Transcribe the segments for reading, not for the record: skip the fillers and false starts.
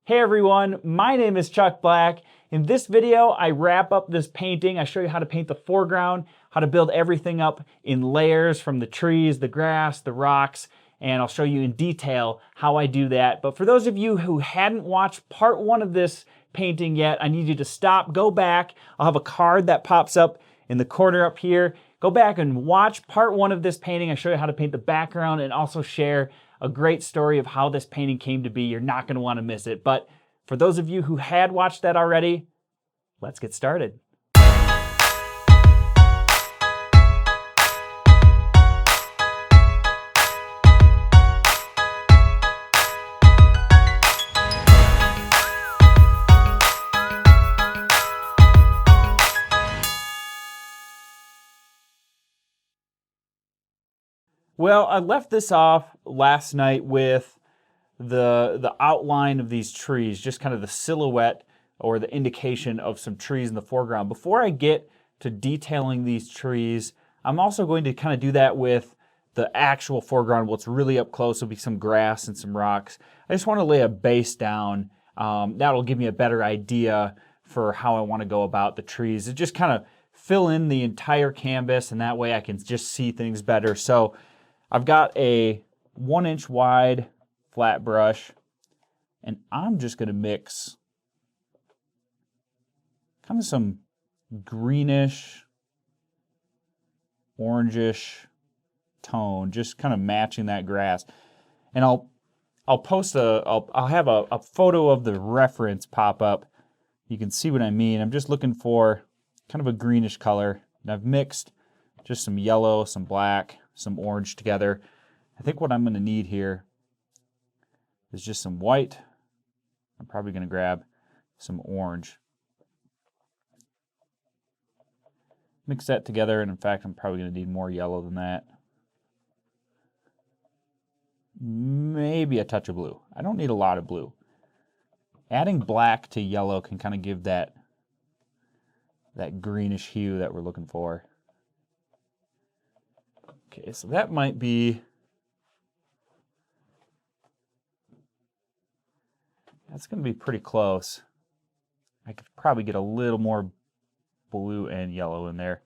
Hey everyone, my name is Chuck Black. In this video, I wrap up this painting. I show you how to paint the foreground, how to build everything up in layers from the trees, the grass, the rocks, and I'll show you in detail how I do that. But for those of you who hadn't watched part one of this painting yet, I need you to stop, go back. I'll have a card that pops up in the corner up here. Go back and watch part one of this painting. I show you how to paint the background and also share a great story of how this painting came to be. You're not going to want to miss it. But for those of you who had watched that already, let's get started. Well, I left this off last night with the outline of these trees, just kind of the silhouette or the indication of some trees in the foreground. Before I get to detailing these trees, I'm also going to kind of do that with the actual foreground. What's really up close will be some grass and some rocks. I just want to lay a base down. That'll give me a better idea for how I want to go about the trees. It just kind of fill in the entire canvas, and that way I can just see things better. So I've got a 1-inch wide flat brush, and I'm just going to mix kind of some greenish, orangish tone, just kind of matching that grass. And I'll have a photo of the reference pop up. You can see what I mean. I'm just looking for kind of a greenish color, and I've mixed just some yellow, some black, some orange together. I think what I'm going to need here is just some white. I'm probably going to grab some orange. Mix that together, and in fact, I'm probably going to need more yellow than that. Maybe a touch of blue. I don't need a lot of blue. Adding black to yellow can kind of give that greenish hue that we're looking for. Okay, so that might be, that's going to be pretty close. I could probably get a little more blue and yellow in there.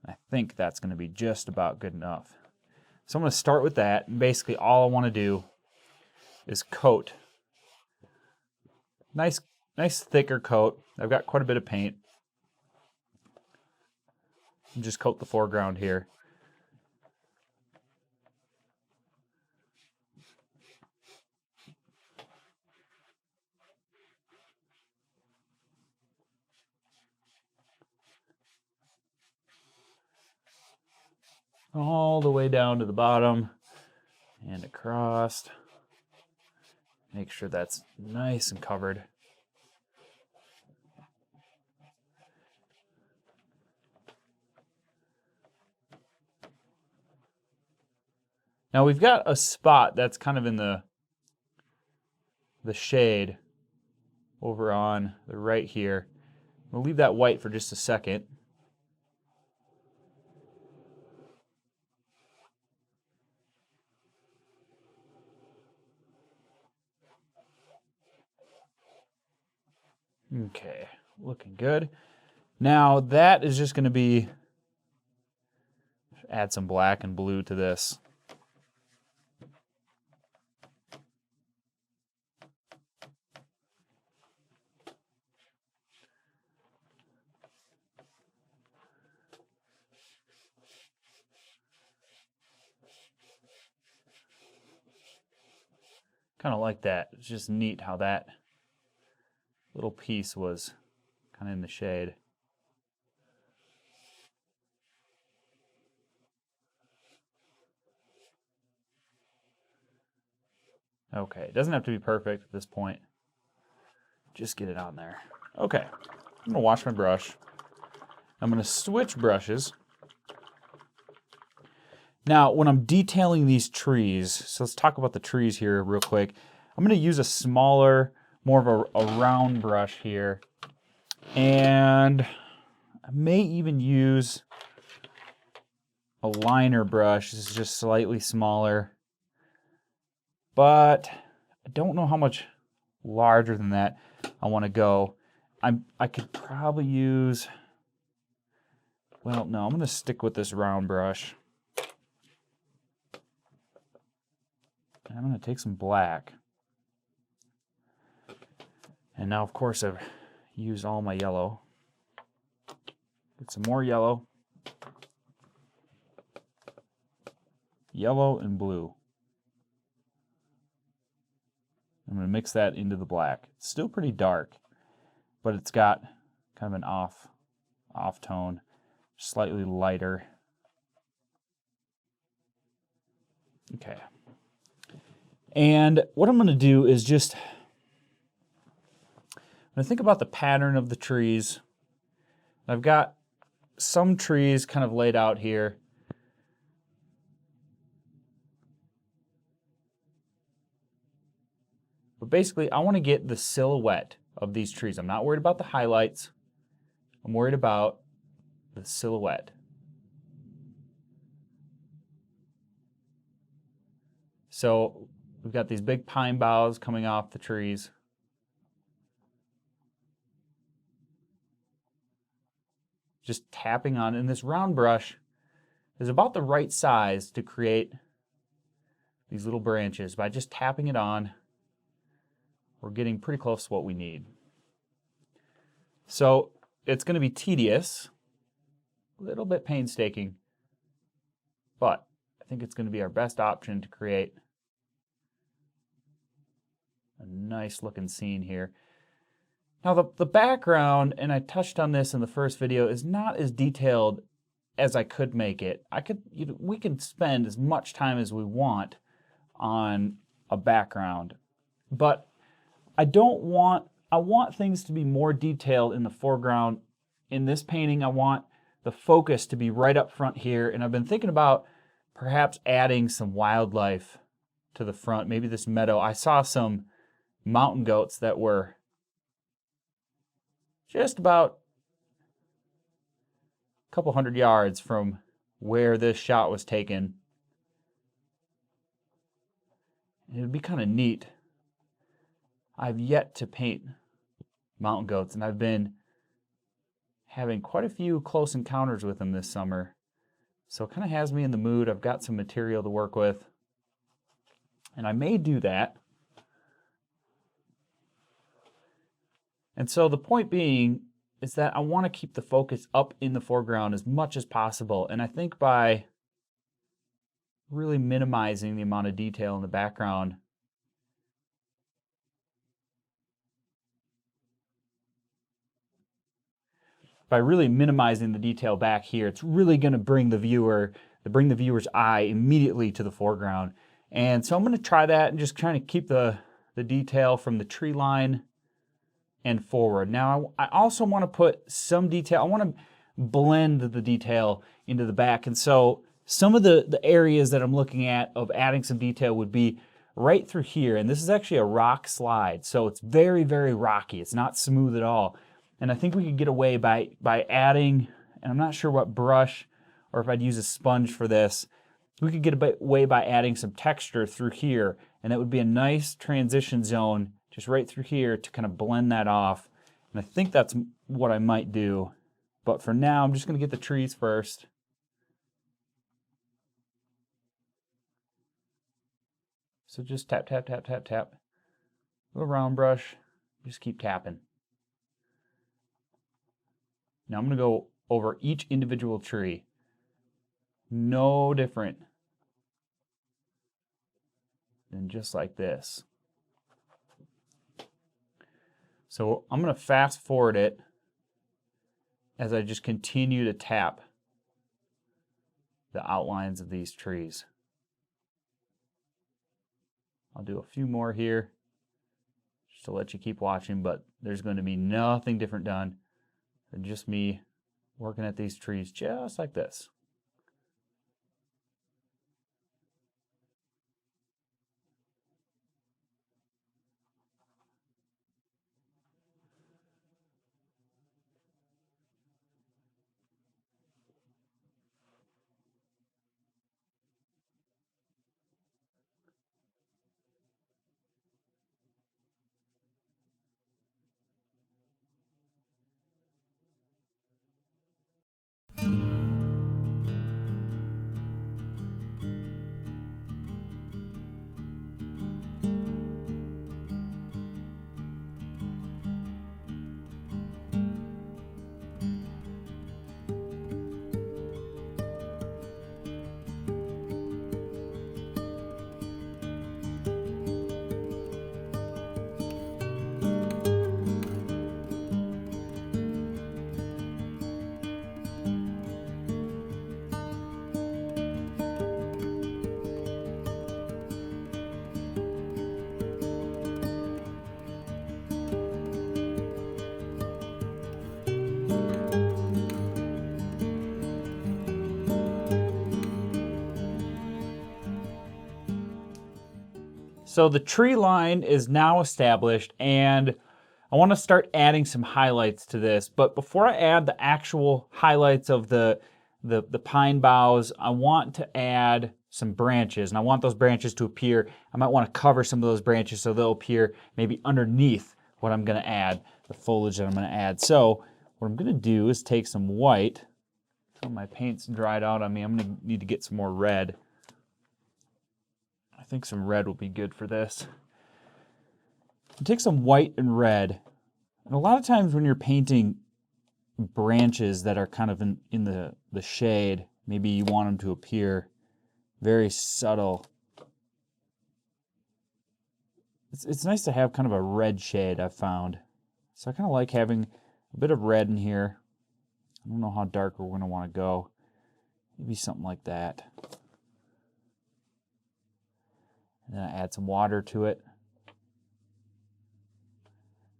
I think that's going to be just about good enough. So I'm going to start with that, and basically all I want to do is coat. Nice thicker coat. I've got quite a bit of paint. And just coat the foreground here. All the way down to the bottom and across. Make sure that's nice and covered. Now we've got a spot that's kind of in the shade over on the right here. We'll leave that white for just a second. Okay, looking good. Now that is just going to be, add some black and blue to this. Kind of like that. It's just neat how that little piece was kind of in the shade. Okay, it doesn't have to be perfect at this point. Just get it on there. Okay, I'm going to wash my brush. I'm going to switch brushes. Now, when I'm detailing these trees, so let's talk about the trees here real quick. I'm going to use a smaller, more of a round brush here. And I may even use a liner brush. This is just slightly smaller. But I don't know how much larger than that I want to go. I could probably use, well, no, I'm going to stick with this round brush. I'm going to take some black. And now, of course, I've used all my yellow. Get some more yellow. Yellow and blue. I'm going to mix that into the black. It's still pretty dark, but it's got kind of an off tone, slightly lighter. Okay. And what I'm going to do is just, when I think about the pattern of the trees, I've got some trees kind of laid out here. But basically, I want to get the silhouette of these trees. I'm not worried about the highlights. I'm worried about the silhouette. So we've got these big pine boughs coming off the trees. Just tapping on, and this round brush is about the right size to create these little branches. By just tapping it on, we're getting pretty close to what we need. So it's going to be tedious, a little bit painstaking, but I think it's going to be our best option to create a nice looking scene here. Now the background, and I touched on this in the first video, is not as detailed as I could make it. We can spend as much time as we want on a background, but I want things to be more detailed in the foreground. In this painting, I want the focus to be right up front here, and I've been thinking about perhaps adding some wildlife to the front, maybe this meadow. I saw some mountain goats that were just about a couple hundred yards from where this shot was taken. It would be kind of neat. I've yet to paint mountain goats, and I've been having quite a few close encounters with them this summer. So it kind of has me in the mood. I've got some material to work with, and I may do that. And so the point being is that I want to keep the focus up in the foreground as much as possible. And I think by really minimizing the amount of detail in the background, by really minimizing the detail back here, it's really going to bring the viewer's eye immediately to the foreground. And so I'm going to try that and just trying to keep the detail from the tree line and forward. Now I also want to put some detail. I want to blend the detail into the back. And so some of the areas that I'm looking at of adding some detail would be right through here. And this is actually a rock slide. So it's very, very rocky. It's not smooth at all. And I think we could get away by adding, and I'm not sure what brush or if I'd use a sponge for this, we could get away by adding some texture through here, and that would be a nice transition zone just right through here to kind of blend that off. And I think that's what I might do. But for now, I'm just going to get the trees first. So just tap, tap, tap, tap, tap. Little round brush, just keep tapping. Now I'm going to go over each individual tree. No different than just like this. So I'm going to fast forward it as I just continue to tap the outlines of these trees. I'll do a few more here just to let you keep watching, but there's going to be nothing different done than just me working at these trees just like this. So the tree line is now established, and I want to start adding some highlights to this. But before I add the actual highlights of the pine boughs, I want to add some branches, and I want those branches to appear. I might want to cover some of those branches so they'll appear maybe underneath what I'm going to add, the foliage that I'm going to add. So what I'm going to do is take some white. Some of my paint's dried out on me. I'm going to need to get some more red. I think some red will be good for this. Take some white and red. And a lot of times when you're painting branches that are kind of in the shade, maybe you want them to appear very subtle. It's nice to have kind of a red shade, I've found. So I kind of like having a bit of red in here. I don't know how dark we're going to want to go. Maybe something like that. And then I add some water to it.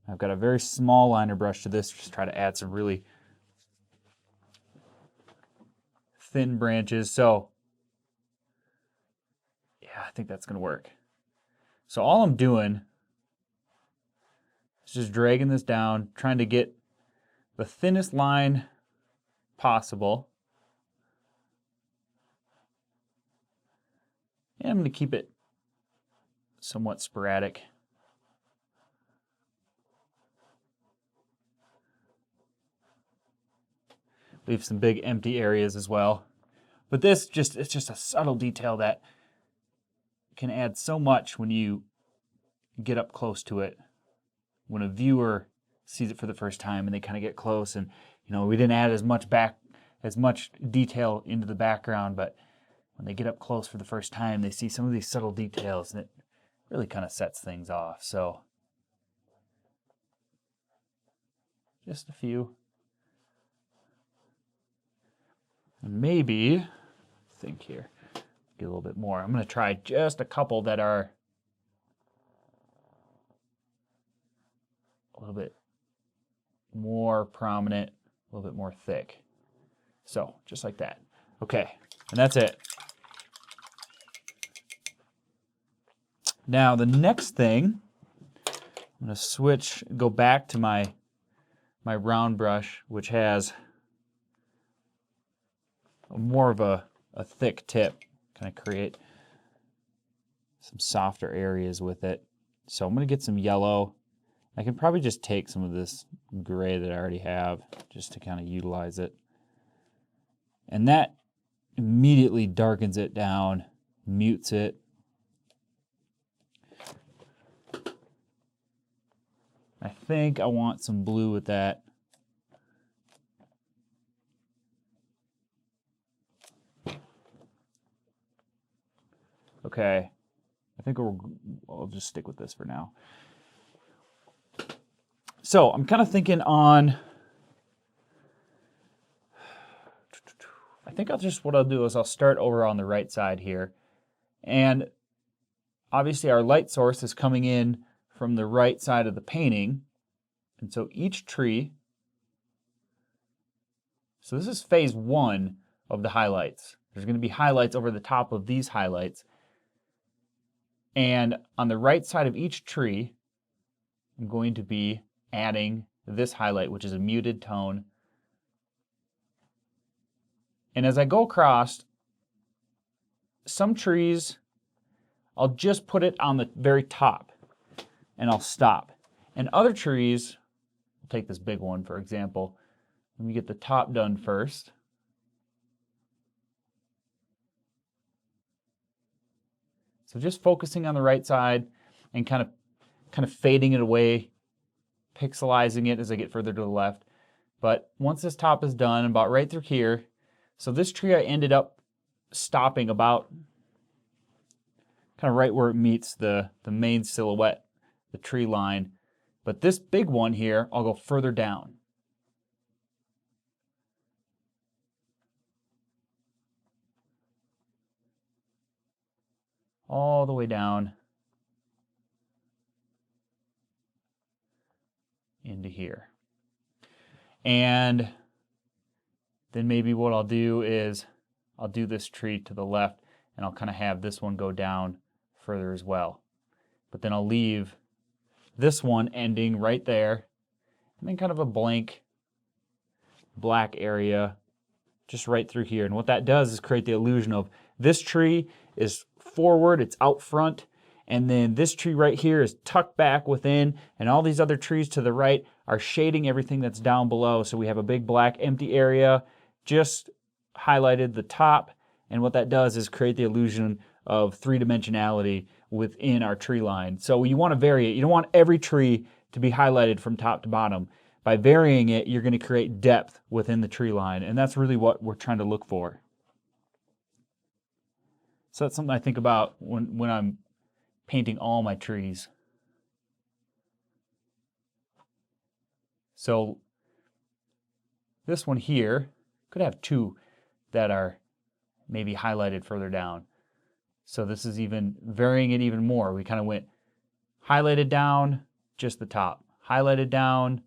I've got a very small liner brush to this, just try to add some really thin branches. So yeah, I think that's going to work. So all I'm doing is just dragging this down, trying to get the thinnest line possible. And I'm going to keep it somewhat sporadic. Leave some big empty areas as well. But this it's just a subtle detail that can add so much when you get up close to it. When a viewer sees it for the first time and they kind of get close, and we didn't add as much detail into the background, but when they get up close for the first time, they see some of these subtle details, and it really kind of sets things off. So just a few. And maybe, think here, get a little bit more. I'm going to try just a couple that are a little bit more prominent, a little bit more thick. So, just like that. Okay, and that's it. Now, the next thing, I'm going to go back to my round brush, which has more of a thick tip, kind of create some softer areas with it. So I'm going to get some yellow. I can probably just take some of this gray that I already have just to kind of utilize it. And that immediately darkens it down, mutes it. I think I want some blue with that. Okay, I think I'll just stick with this for now. So I'm kind of thinking on, I think what I'll do is I'll start over on the right side here. And obviously our light source is coming in from the right side of the painting. And so each tree, so this is phase one of the highlights. There's going to be highlights over the top of these highlights. And on the right side of each tree, I'm going to be adding this highlight, which is a muted tone. And as I go across, some trees, I'll just put it on the very top and I'll stop. And other trees, I'll take this big one for example. Let me get the top done first. So just focusing on the right side and kind of fading it away, pixelizing it as I get further to the left. But once this top is done, about right through here, so this tree I ended up stopping about kind of right where it meets the main silhouette, the tree line. But this big one here, I'll go further down. All the way down into here. And then maybe what I'll do is I'll do this tree to the left and I'll kind of have this one go down further as well. but then I'll leave this one ending right there, and then kind of a blank black area just right through here. And what that does is create the illusion of this tree is forward, it's out front, and then this tree right here is tucked back within, and all these other trees to the right are shading everything that's down below. So we have a big black empty area, just highlighted the top, and what that does is create the illusion of three-dimensionality within our tree line. So you want to vary it. You don't want every tree to be highlighted from top to bottom. By varying it, you're going to create depth within the tree line, and that's really what we're trying to look for. So that's something I think about when I'm painting all my trees. So this one here could have two that are maybe highlighted further down. So this is even varying it even more. We kind of went highlighted down, just the top. Highlighted down,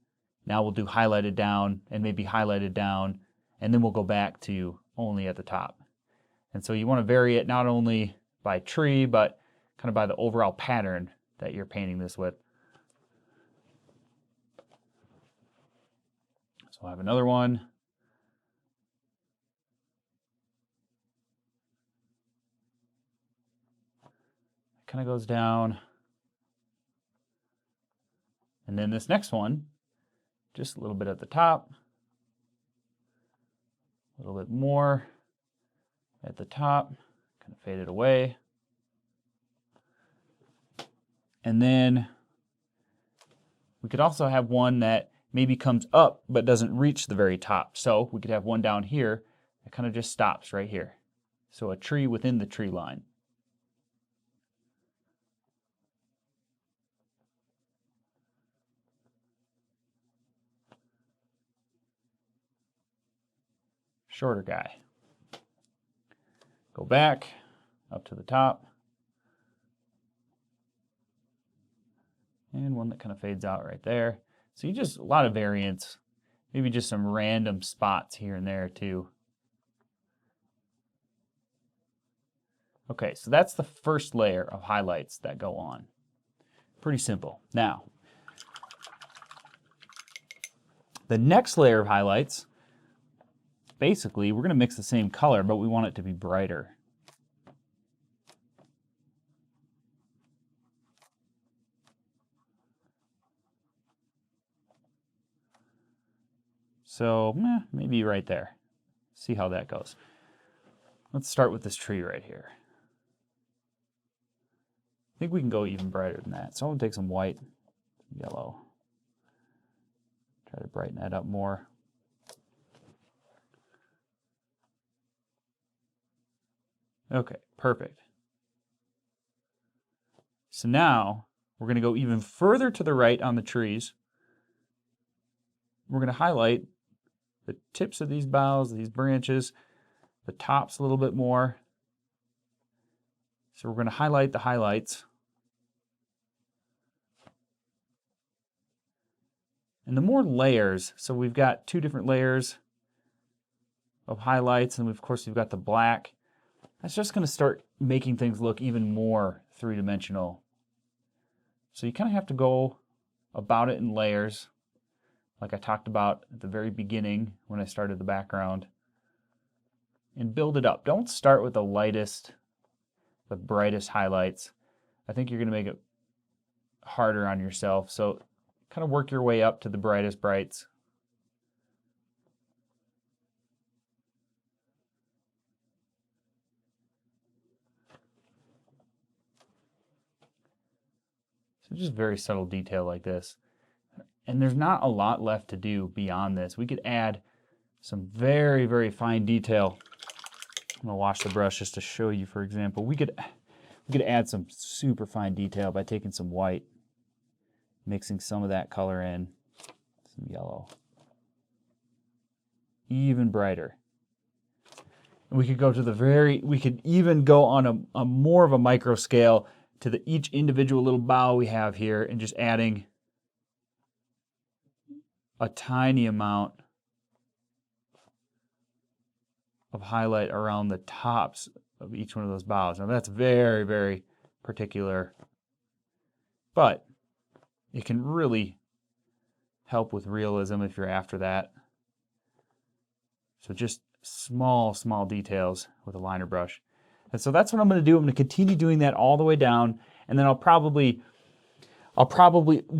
now we'll do highlighted down and maybe highlighted down, and then we'll go back to only at the top. And so you want to vary it not only by tree, but kind of by the overall pattern that you're painting this with. So I have another one. Kind of goes down. And then this next one, just a little bit at the top, a little bit more at the top, kind of fade it away. And then we could also have one that maybe comes up but doesn't reach the very top. So we could have one down here that kind of just stops right here. So a tree within the tree line. Shorter guy. Go back up to the top. And one that kind of fades out right there. So you just, a lot of variance. Maybe just some random spots here and there too. Okay, so that's the first layer of highlights that go on. Pretty simple. Now, the next layer of highlights, basically, we're going to mix the same color, but we want it to be brighter. So maybe right there. See how that goes. Let's start with this tree right here. I think we can go even brighter than that. So I'm going to take some white, yellow. Try to brighten that up more. Okay, perfect. So now we're going to go even further to the right on the trees. We're going to highlight the tips of these boughs, these branches, the tops a little bit more. So we're going to highlight the highlights. And the more layers, so we've got two different layers of highlights, and of course we've got the black. That's just going to start making things look even more three-dimensional. So you kind of have to go about it in layers, like I talked about at the very beginning when I started the background, and build it up. Don't start with the lightest, the brightest highlights. I think you're going to make it harder on yourself. So kind of work your way up to the brightest brights. So just very subtle detail like this. And there's not a lot left to do beyond this. We could add some very, very fine detail. I'm going to wash the brush just to show you, for example. We could add some super fine detail by taking some white, mixing some of that color in, some yellow. Even brighter. And we could go to we could even go on a more of a micro scale to each individual little bough we have here and just adding a tiny amount of highlight around the tops of each one of those boughs. Now that's very, very particular. but it can really help with realism if you're after that. So just small details with a liner brush. And so that's what I'm going to do. I'm going to continue doing that all the way down, and then I'll probably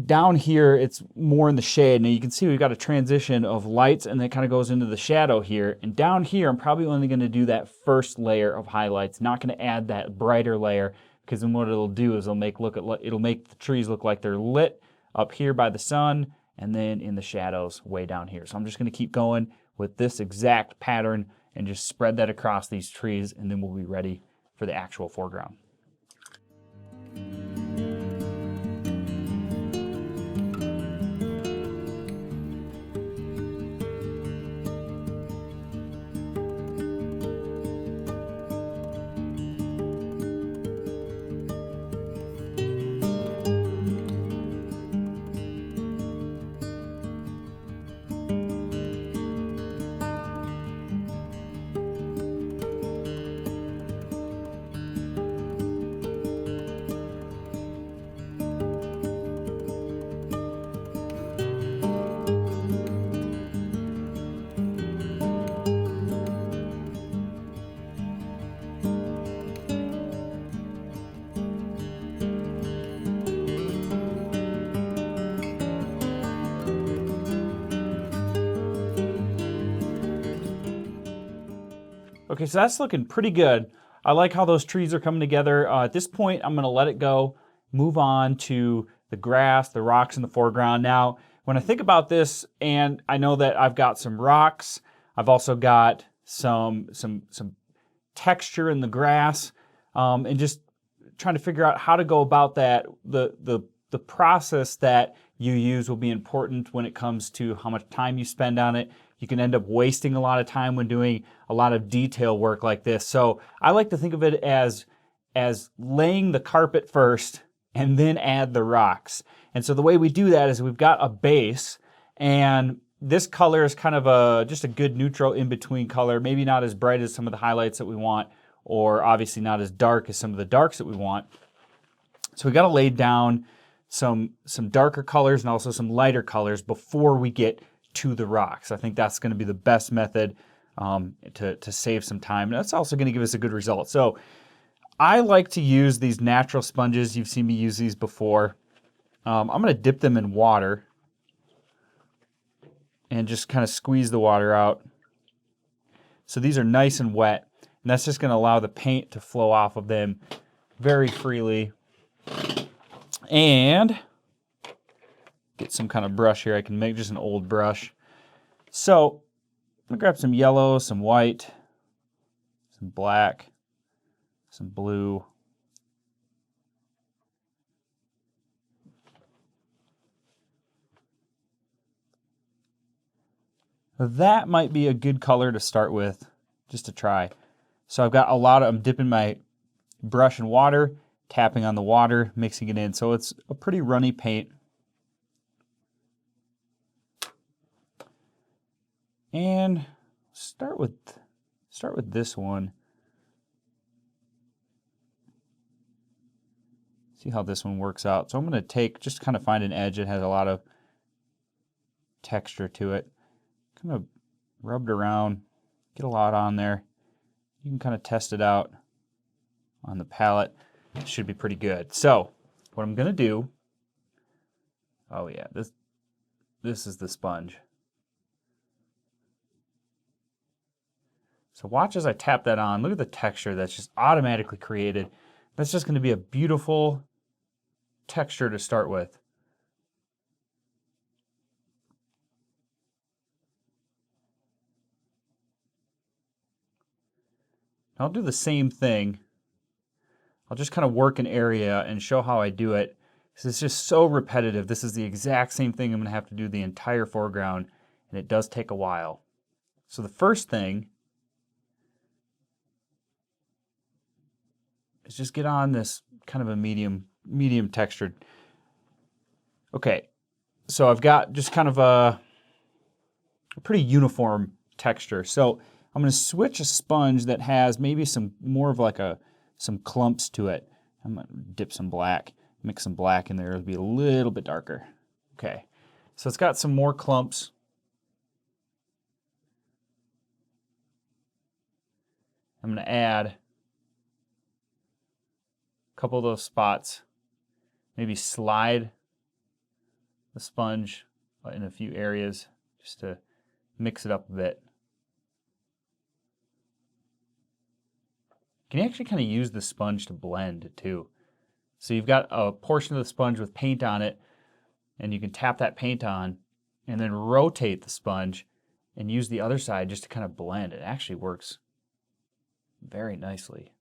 down here, it's more in the shade. Now you can see we've got a transition of lights, and that kind of goes into the shadow here. And down here, I'm probably only going to do that first layer of highlights, not going to add that brighter layer, because then what it'll do is it'll make the trees look like they're lit up here by the sun, and then in the shadows way down here. So I'm just going to keep going with this exact pattern and just spread that across these trees, and then we'll be ready for the actual foreground. Okay, so that's looking pretty good. I like how those trees are coming together. At this point, I'm going to let it go, move on to the grass, the rocks in the foreground. Now, when I think about this, and I know that I've got some rocks, I've also got some texture in the grass, and just trying to figure out how to go about that. The process that you use will be important when it comes to how much time you spend on it. You can end up wasting a lot of time when doing a lot of detail work like this. So I like to think of it as laying the carpet first and then add the rocks. And so the way we do that is we've got a base, and this color is kind of just a good neutral in-between color, maybe not as bright as some of the highlights that we want, or obviously not as dark as some of the darks that we want. So we got to lay down some darker colors and also some lighter colors before we get to the rocks. I think that's going to be the best method to save some time. And that's also going to give us a good result. So I like to use these natural sponges. You've seen me use these before. I'm going to dip them in water and just kind of squeeze the water out. So these are nice and wet, and that's just going to allow the paint to flow off of them very freely. And get some kind of brush here. I can make just an old brush. So I'm going to grab some yellow, some white, some black, some blue. That might be a good color to start with, just to try. So I've got I'm dipping my brush in water, tapping on the water, mixing it in. So it's a pretty runny paint. And start with this one. See how this one works out. So I'm going to just kind of find an edge that has a lot of texture to it. Kind of rub it around, get a lot on there. You can kind of test it out on the palette. It should be pretty good. So what I'm going to do, oh yeah, this is the sponge. So watch as I tap that on. Look at the texture that's just automatically created. That's just going to be a beautiful texture to start with. I'll do the same thing. I'll just kind of work an area and show how I do it. Because it's just so repetitive. This is the exact same thing I'm going to have to do the entire foreground, and it does take a while. So the first thing is just get on this kind of a medium textured. Okay, so I've got just kind of a pretty uniform texture. So I'm going to switch a sponge that has maybe some more of like some clumps to it. I'm going to dip some black. Mix some black in there, it'll be a little bit darker. Okay, so it's got some more clumps. I'm going to add a couple of those spots. Maybe slide the sponge in a few areas just to mix it up a bit. You can actually kind of use the sponge to blend too. So you've got a portion of the sponge with paint on it, and you can tap that paint on and then rotate the sponge and use the other side just to kind of blend. It actually works very nicely.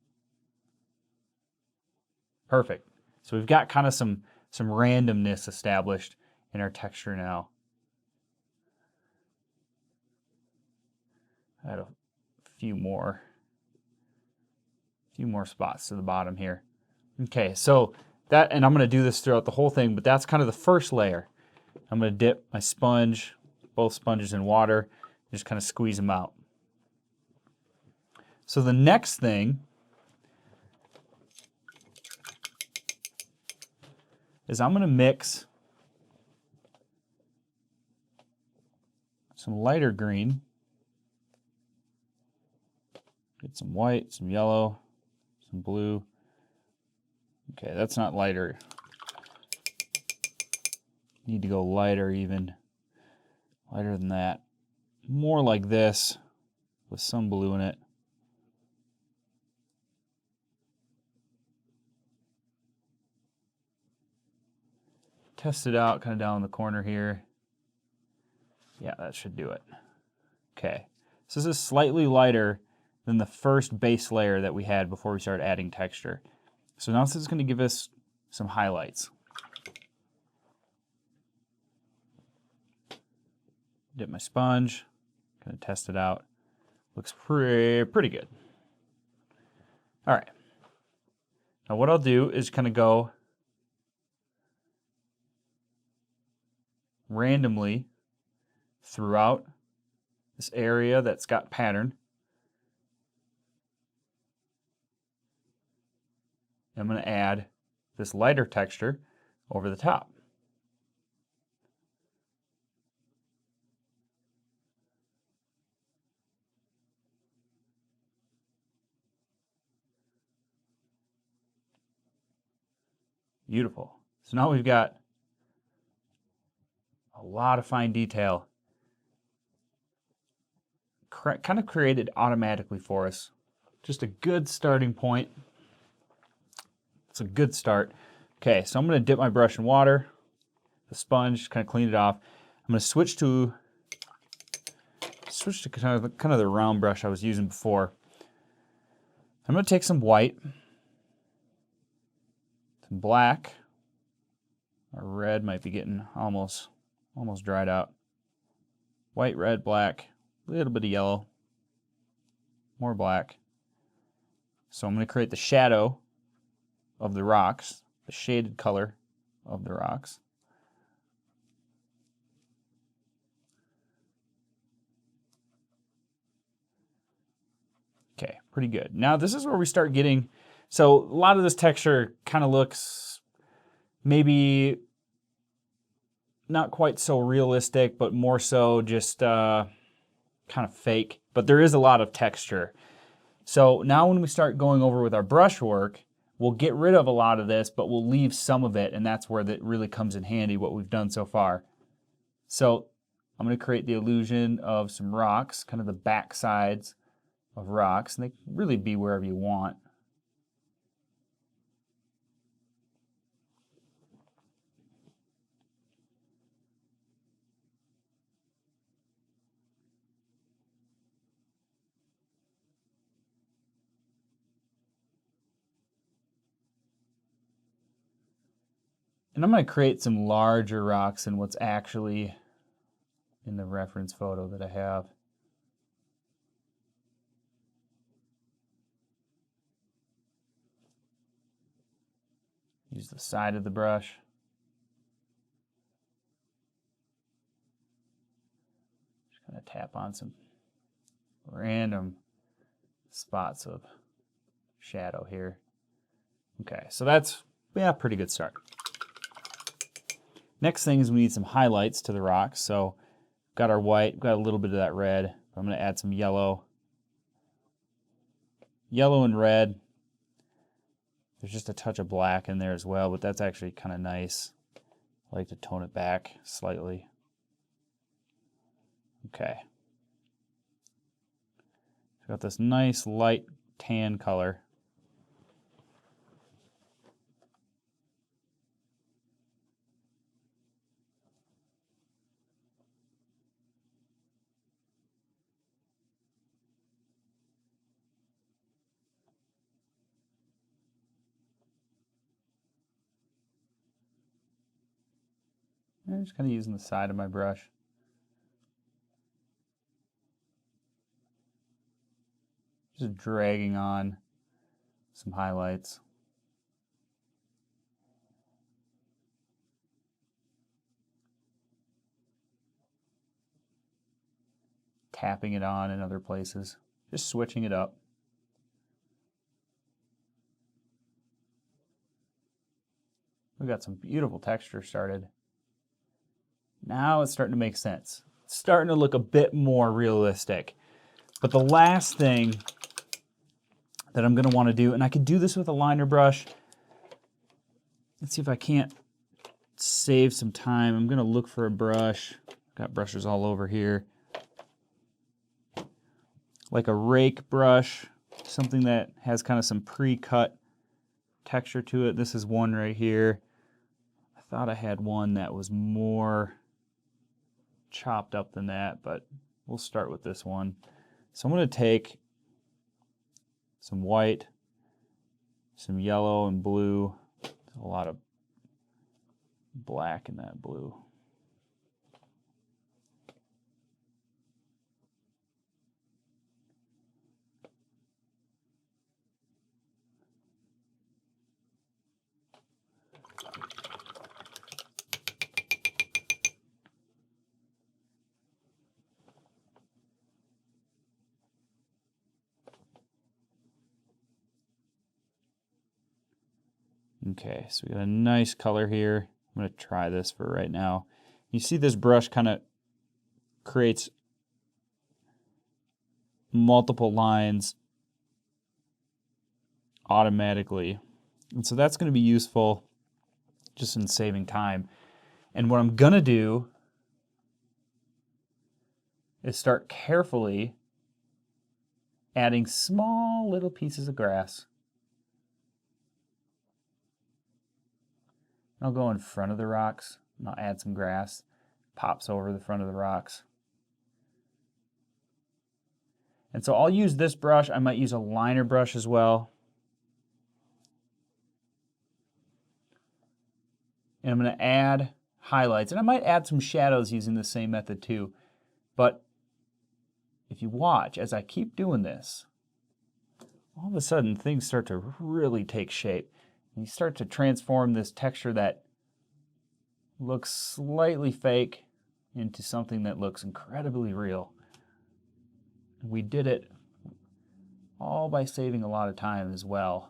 Perfect. So we've got kind of some randomness established in our texture now. Add a few more spots to the bottom here. Okay, so that, and I'm going to do this throughout the whole thing, but that's kind of the first layer. I'm going to dip my sponge, both sponges in water, and just kind of squeeze them out. So the next thing is I'm going to mix some lighter green, get some white, some yellow, some blue. Okay, that's not lighter. Need to go lighter even. Lighter than that. More like this with some blue in it. Test it out kind of down in the corner here. Yeah, that should do it. Okay, so this is slightly lighter than the first base layer that we had before we started adding texture. So now this is going to give us some highlights. Dip my sponge, going to test it out. Looks pretty good. All right. Now what I'll do is kind of go randomly throughout this area that's got pattern. I'm going to add this lighter texture over the top. Beautiful. So now we've got a lot of fine detail kind of created automatically for us. Just a good starting point. It's a good start. Okay, so I'm going to dip my brush in water, the sponge, kind of clean it off. I'm going to switch to kind of the round brush I was using before. I'm going to take some white, some black. Our red might be getting almost dried out. White, red, black, a little bit of yellow, more black. So I'm going to create the shadow of the rocks, the shaded color of the rocks. Okay, pretty good. Now this is where we start getting, so a lot of this texture kind of looks maybe not quite so realistic, but more so just kind of fake. But there is a lot of texture. So now when we start going over with our brushwork, we'll get rid of a lot of this, but we'll leave some of it, and that's where that really comes in handy, what we've done so far. So I'm going to create the illusion of some rocks, kind of the back sides of rocks, and they can really be wherever you want. And I'm going to create some larger rocks than what's actually in the reference photo that I have. Use the side of the brush. Just kind of tap on some random spots of shadow here. Okay, so that's, yeah, pretty good start. Next thing is we need some highlights to the rocks. So got our white, got a little bit of that red. I'm going to add some yellow. Yellow and red. There's just a touch of black in there as well, but that's actually kind of nice. I like to tone it back slightly. Okay. Got this nice light tan color. I'm just kind of using the side of my brush. Just dragging on some highlights. Tapping it on in other places. Just switching it up. We've got some beautiful texture started. Now it's starting to make sense. It's starting to look a bit more realistic. But the last thing that I'm going to want to do, and I could do this with a liner brush. Let's see if I can't save some time. I'm going to look for a brush. Got brushes all over here. Like a rake brush, something that has kind of some pre-cut texture to it. This is one right here. I thought I had one that was more chopped up than that, but we'll start with this one. So I'm going to take some white, some yellow and blue. There's a lot of black in that blue. Okay, so we got a nice color here. I'm going to try this for right now. You see this brush kind of creates multiple lines automatically. And so that's going to be useful just in saving time. And what I'm going to do is start carefully adding small little pieces of grass. I'll go in front of the rocks and I'll add some grass. Pops over the front of the rocks. And so I'll use this brush. I might use a liner brush as well. And I'm going to add highlights. And I might add some shadows using the same method too. But if you watch, as I keep doing this, all of a sudden things start to really take shape. You start to transform this texture that looks slightly fake into something that looks incredibly real. We did it all by saving a lot of time as well.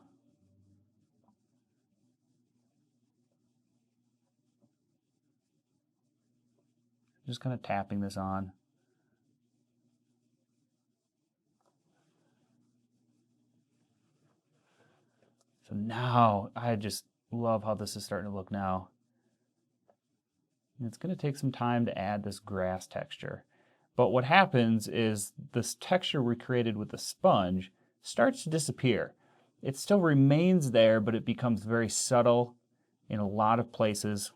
Just kind of tapping this on. So now, I just love how this is starting to look now. And it's going to take some time to add this grass texture. But what happens is this texture we created with the sponge starts to disappear. It still remains there, but it becomes very subtle in a lot of places.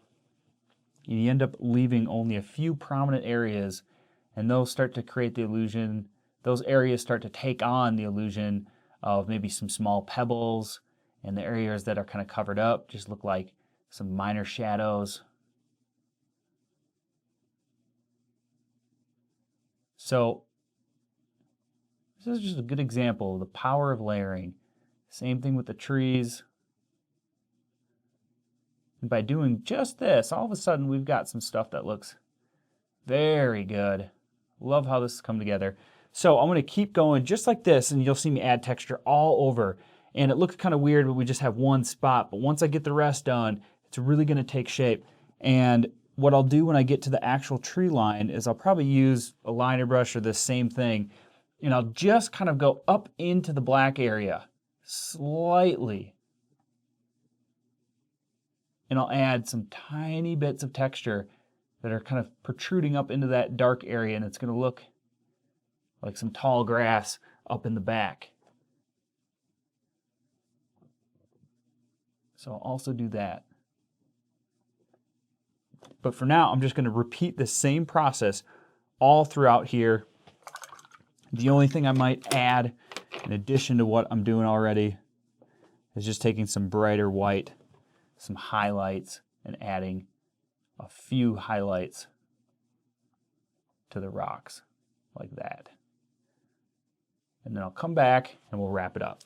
You end up leaving only a few prominent areas, and those start to create the illusion. Those areas start to take on the illusion of maybe some small pebbles, and the areas that are kind of covered up just look like some minor shadows. So this is just a good example of the power of layering. Same thing with the trees. And by doing just this, all of a sudden we've got some stuff that looks very good. Love how this has come together. So I'm going to keep going just like this, and you'll see me add texture all over. And it looks kind of weird, but we just have one spot. But once I get the rest done, it's really going to take shape. And what I'll do when I get to the actual tree line is I'll probably use a liner brush or the same thing, and I'll just kind of go up into the black area slightly. And I'll add some tiny bits of texture that are kind of protruding up into that dark area, and it's going to look like some tall grass up in the back. So I'll also do that. But for now, I'm just going to repeat the same process all throughout here. The only thing I might add, in addition to what I'm doing already, is just taking some brighter white, some highlights, and adding a few highlights to the rocks, like that. And then I'll come back and we'll wrap it up.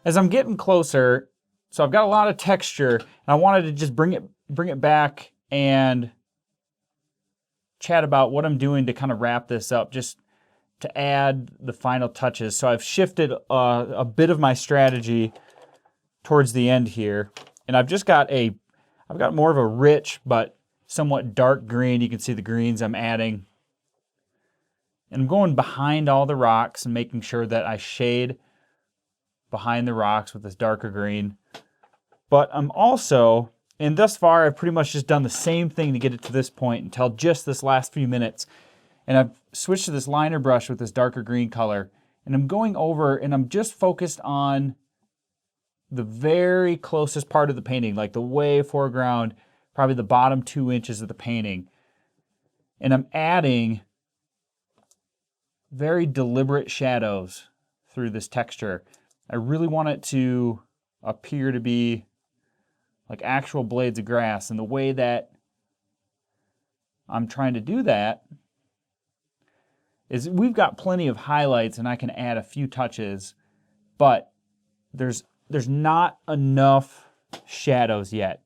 As I'm getting closer, So I've got a lot of texture, and I wanted to just bring it back and chat about what I'm doing to kind of wrap this up, just to add the final touches. So I've shifted a bit of my strategy towards the end here, and I've got more of a rich but somewhat dark green. You can see the greens I'm adding. And I'm going behind all the rocks and making sure that I shade behind the rocks with this darker green. But I'm also, and thus far I've pretty much just done the same thing to get it to this point until just this last few minutes. And I've switched to this liner brush with this darker green color. And I'm going over and I'm just focused on the very closest part of the painting, like the way foreground, probably the bottom 2 inches of the painting. And I'm adding very deliberate shadows through this texture. I really want it to appear to be like actual blades of grass, and the way that I'm trying to do that is we've got plenty of highlights and I can add a few touches, but there's not enough shadows yet.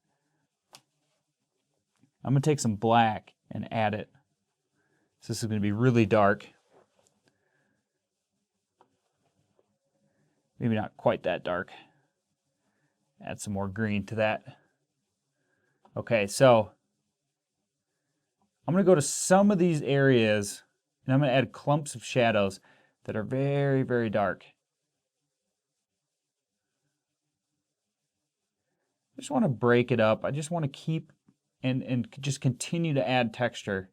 I'm going to take some black and add it. So this is going to be really dark. Maybe not quite that dark. Add some more green to that. Okay, so I'm going to go to some of these areas and I'm going to add clumps of shadows that are very, very dark. I just want to break it up. I just want to keep and just continue to add texture.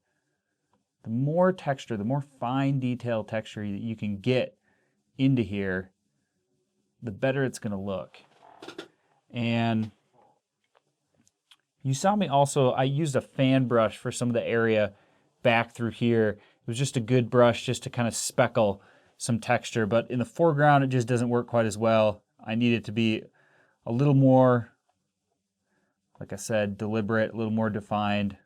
The more texture, the more fine detail texture that you can get into here, the better it's going to look. And you saw me also, I used a fan brush for some of the area back through here. It was just a good brush just to kind of speckle some texture, but in the foreground it just doesn't work quite as well. I need it to be a little more, like I said, deliberate, a little more defined.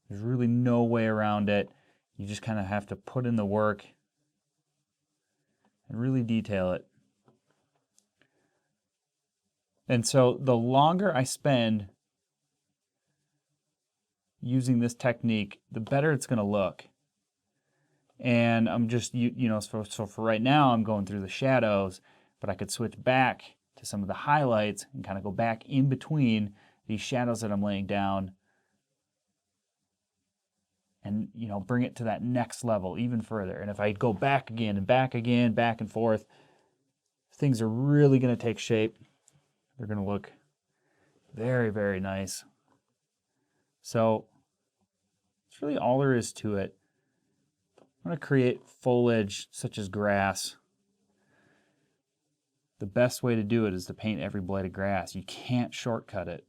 There's really no way around it. You just kind of have to put in the work and really detail it. And so the longer I spend using this technique, the better it's going to look. And I'm just, so for right now, I'm going through the shadows, but I could switch back to some of the highlights and kind of go back in between these shadows that I'm laying down and, bring it to that next level even further. And if I go back again and back again, back and forth, things are really going to take shape. They're going to look very, very nice. So that's really all there is to it. I'm going to create foliage such as grass. The best way to do it is to paint every blade of grass. You can't shortcut it.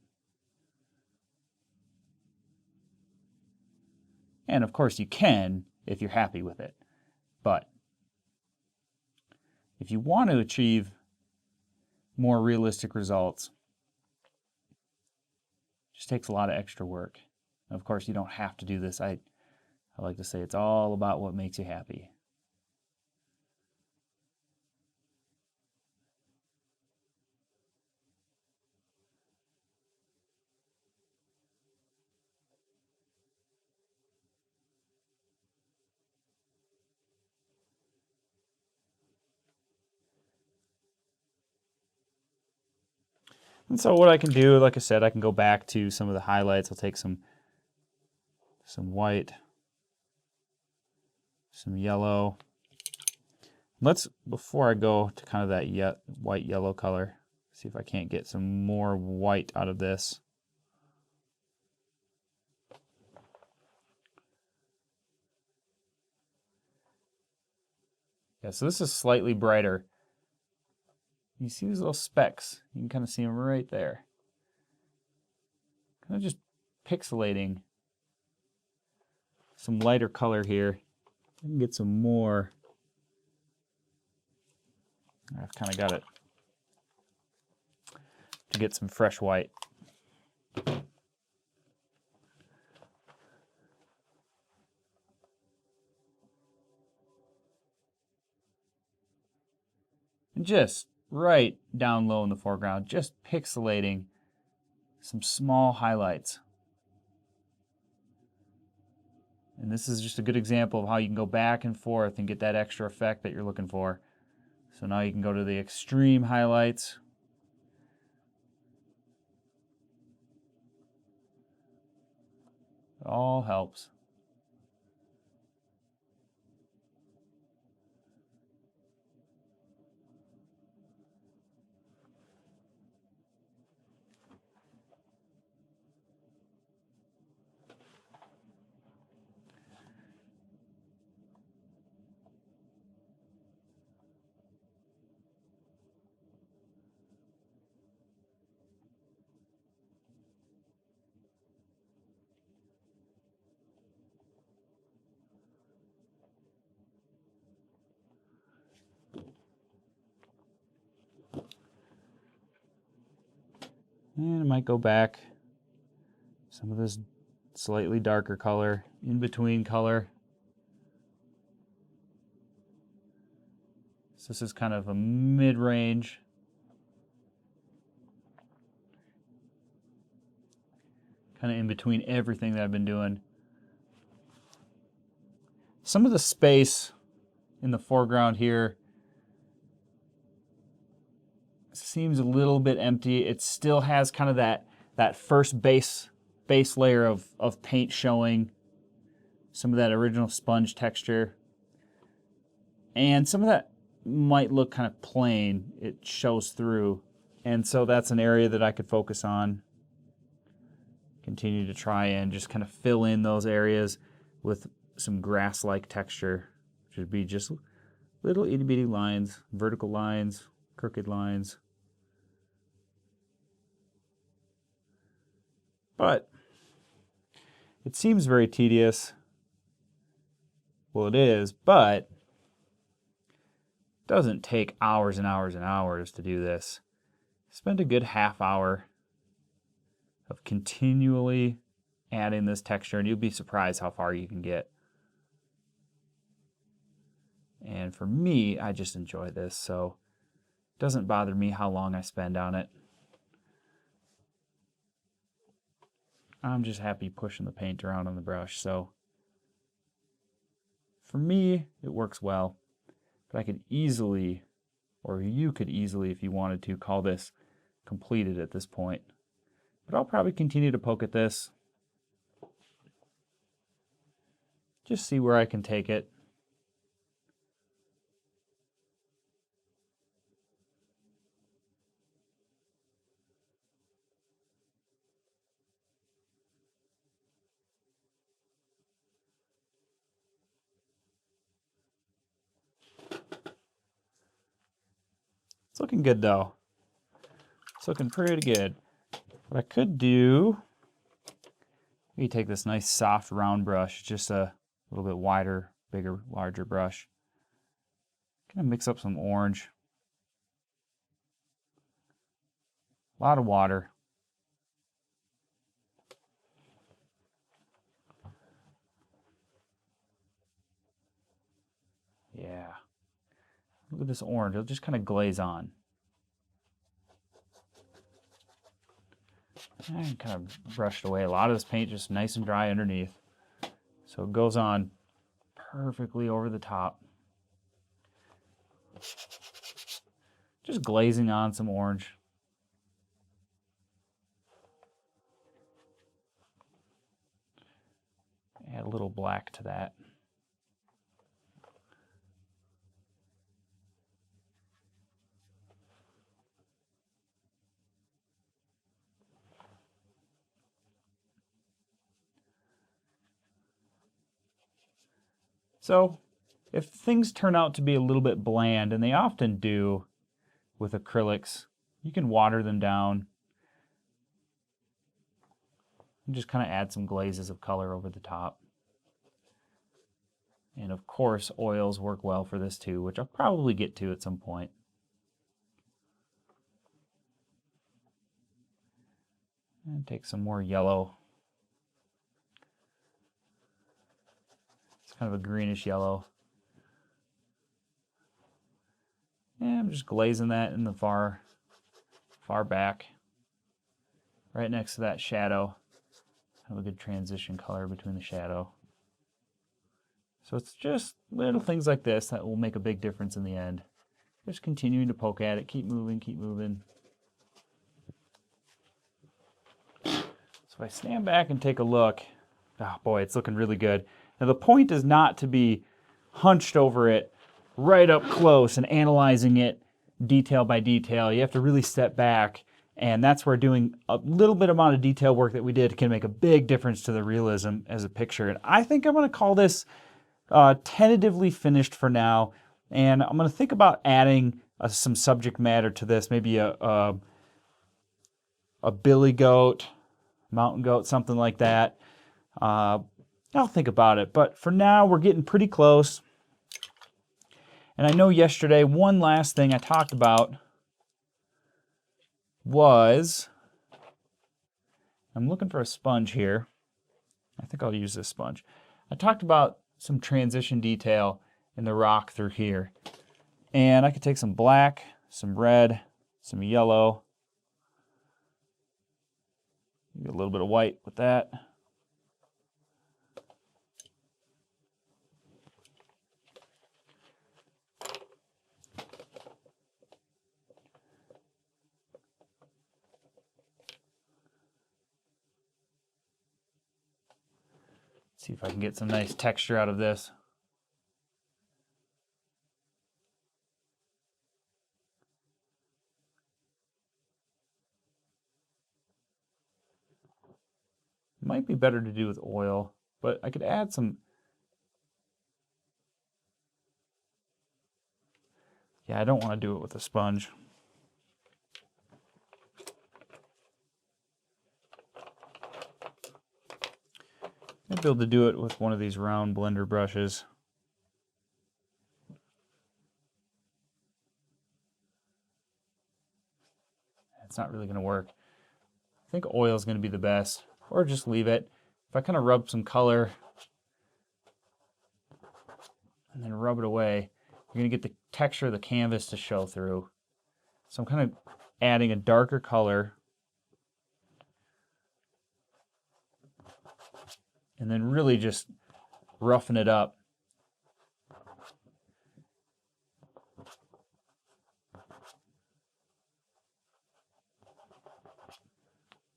And of course you can if you're happy with it. But if you want to achieve more realistic results, it just takes a lot of extra work. And of course, you don't have to do this. I like to say it's all about what makes you happy. And so what I can do, like I said, I can go back to some of the highlights. I'll take some white, some yellow. Before I go to kind of that white yellow color, see if I can't get some more white out of this. Yeah, so this is slightly brighter. You see these little specks? You can kind of see them right there. Kind of just pixelating some lighter color here. I can get some more. I've kind of got it to get some fresh white. And just right down low in the foreground, just pixelating some small highlights. And this is just a good example of how you can go back and forth and get that extra effect that you're looking for. So now you can go to the extreme highlights. It all helps. And I might go back some of this slightly darker color, in between color. So this is kind of a mid-range. Kind of in between everything that I've been doing. Some of the space in the foreground here seems a little bit empty. It still has kind of that first base layer of paint showing, some of that original sponge texture. And some of that might look kind of plain. It shows through. And so that's an area that I could focus on. Continue to try and just kind of fill in those areas with some grass-like texture, which would be just little itty-bitty lines, vertical lines, crooked lines. But it seems very tedious. Well, it is, but it doesn't take hours and hours and hours to do this. Spend a good half hour of continually adding this texture, and you'll be surprised how far you can get. And for me, I just enjoy this, so it doesn't bother me how long I spend on it. I'm just happy pushing the paint around on the brush, so for me, it works well. But I could easily, or you could easily, if you wanted to, call this completed at this point. But I'll probably continue to poke at this. Just see where I can take it. It's looking good though. It's looking pretty good. What I could do, maybe take this nice soft round brush, just a little bit wider, bigger, larger brush. Kind of mix up some orange. A lot of water. Yeah. Look at this orange. It'll just kind of glaze on. And kind of brushed away. A lot of this paint just nice and dry underneath. So it goes on perfectly over the top. Just glazing on some orange. Add a little black to that. So if things turn out to be a little bit bland, and they often do with acrylics, you can water them down and just kind of add some glazes of color over the top. And of course, oils work well for this too, which I'll probably get to at some point. And take some more yellow. It's kind of a greenish yellow. And I'm just glazing that in the far back, right next to that shadow. Have a good transition color between the shadow. So it's just little things like this that will make a big difference in the end. Just continuing to poke at it, keep moving, keep moving. So if I stand back and take a look, oh boy, it's looking really good. Now the point is not to be hunched over it right up close and analyzing it detail by detail. You have to really step back, and that's where doing a little bit amount of detail work that we did can make a big difference to the realism as a picture. And I think I'm going to call this tentatively finished for now, and I'm going to think about adding some subject matter to this, maybe a billy goat, mountain goat, something like that. I'll think about it, but for now we're getting pretty close. And I know yesterday, one last thing I talked about was, I'm looking for a sponge here. I think I'll use this sponge. I talked about some transition detail in the rock through here. And I could take some black, some red, some yellow, maybe a little bit of white with that. See if I can get some nice texture out of this. Might be better to do with oil, but I could add some. Yeah, I don't want to do it with a sponge. I'd be able to do it with one of these round blender brushes. It's not really going to work. I think oil is going to be the best, or just leave it. If I kind of rub some color and then rub it away, you're going to get the texture of the canvas to show through. So I'm kind of adding a darker color and then really just roughing it up.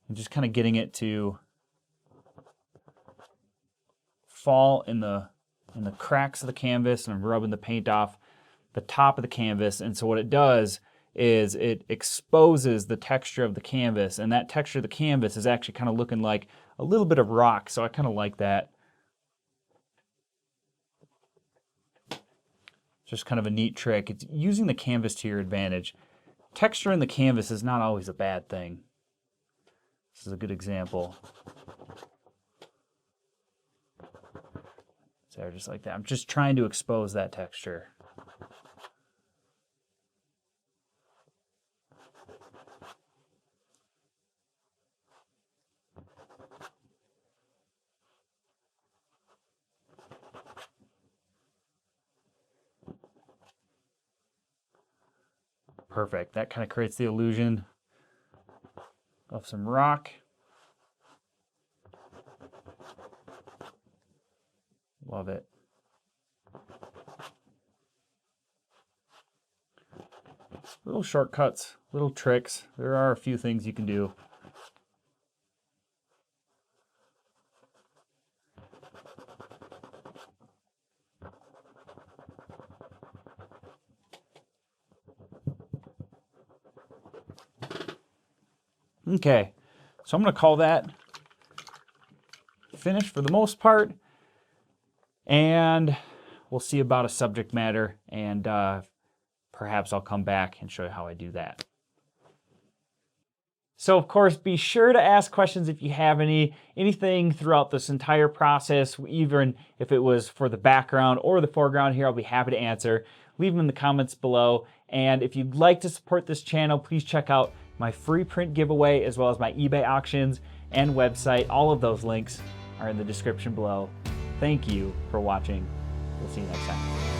And just kind of getting it to fall in the cracks of the canvas, and I'm rubbing the paint off the top of the canvas. And so what it does is it exposes the texture of the canvas, and that texture of the canvas is actually kind of looking like a little bit of rock, so I kind of like that. Just kind of a neat trick. It's using the canvas to your advantage. Texture in the canvas is not always a bad thing. This is a good example. So just like that. I'm just trying to expose that texture. Perfect. That kind of creates the illusion of some rock. Love it. Little shortcuts, little tricks. There are a few things you can do. Okay, so I'm going to call that finished for the most part, and we'll see about a subject matter, and perhaps I'll come back and show you how I do that. So of course, be sure to ask questions if you have anything throughout this entire process, even if it was for the background or the foreground here, I'll be happy to answer. Leave them in the comments below. And if you'd like to support this channel, please check out my free print giveaway, as well as my eBay auctions and website. All of those links are in the description below. Thank you for watching. We'll see you next time.